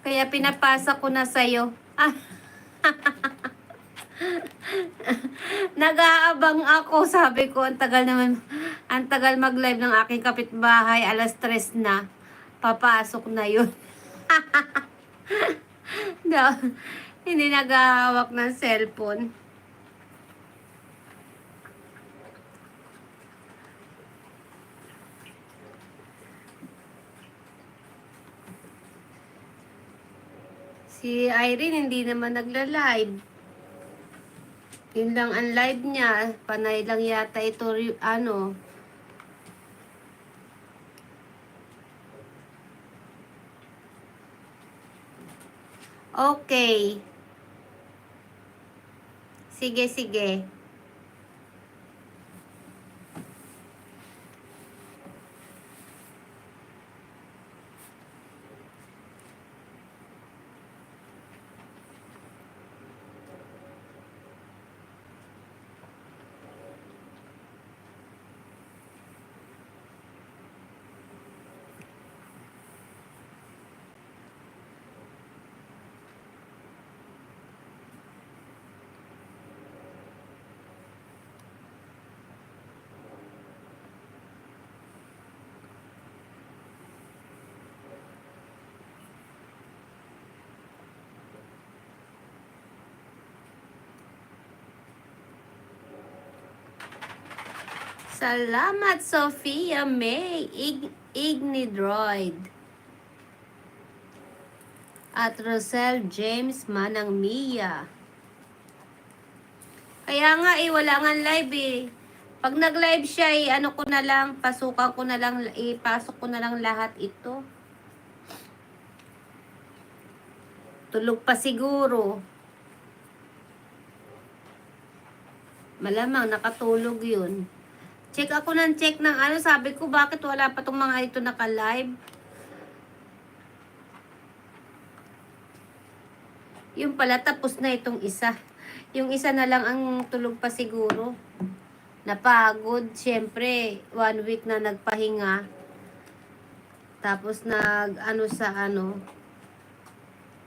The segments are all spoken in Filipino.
Kaya pinapasa ko na sa'yo. Ah, nag-aabang ako. Sabi ko, ang tagal naman, ang tagal mag-live ng aking kapitbahay. Alas 3 na. Papasok na yun. No, hindi naghahawak ng cellphone. Si Irene hindi naman nagla-live. Yun lang ang live niya. Panay lang yata ito, ano. Okay. Sige, sige. Salamat, Sophia May. Ignidroid. At Rosel James Manang Mia. Kaya nga wala nga live Pag nag-live siya ano ko na lang, pasukan ko na lang, ipasok ko na lang lahat ito. Tulog pa siguro. Malamang nakatulog yun. Check ako ng check ng ano, sabi ko bakit wala pa tong mga ito naka-live. Yung pala tapos na itong isa. Yung isa na lang ang tulog pa siguro. Napagod, syempre, 1 week na nagpahinga. Tapos ano sa ano,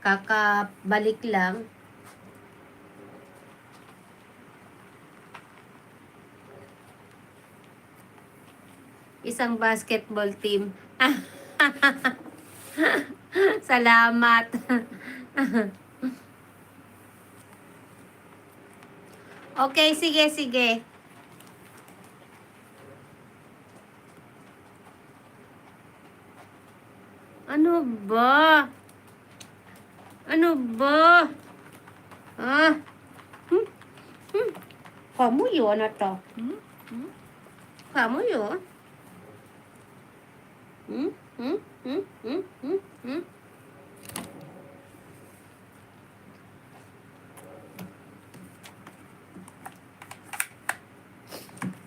kakabalik lang. Isang basketball team. Salamat. Okay, sige, sige. Ano ba? Ano ba? Ah? Kamu yun na to? Kamu yun?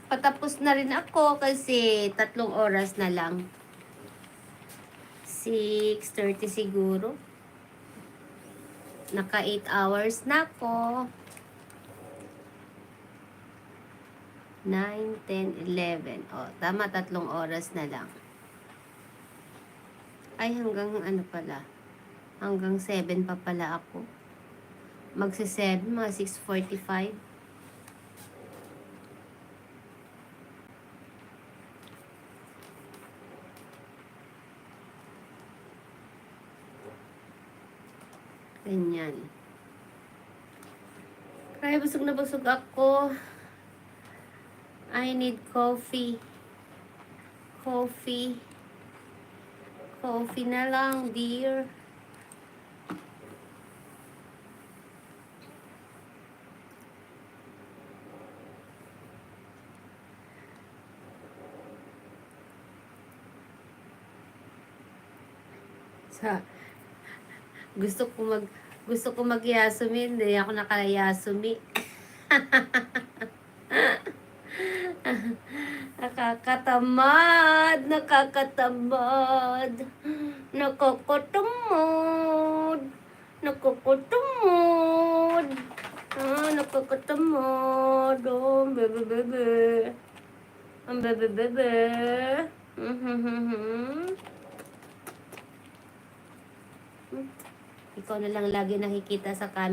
Patapos na rin ako kasi 3 oras na lang. 6:30 siguro. Naka 8 hours na ako. 9, 10, 11. O, tama, 3 oras na lang. Ay, hanggang ano pala. Hanggang 7 pa pala ako. Magsi-7, mga 6:45. Ganyan. Kaya busog na busog ako. I need coffee. Coffee. Coffee na lang, dear. Sa gusto ko mag-yasumi, hindi ako naka-yasumi. Nakakatamad, nakakatamad, nakakatamad, nakakatamad, nakakatamad, oh, bebe, bebe, ang bebe, bebe, Ikaw na lang lagi nakikita sa camera.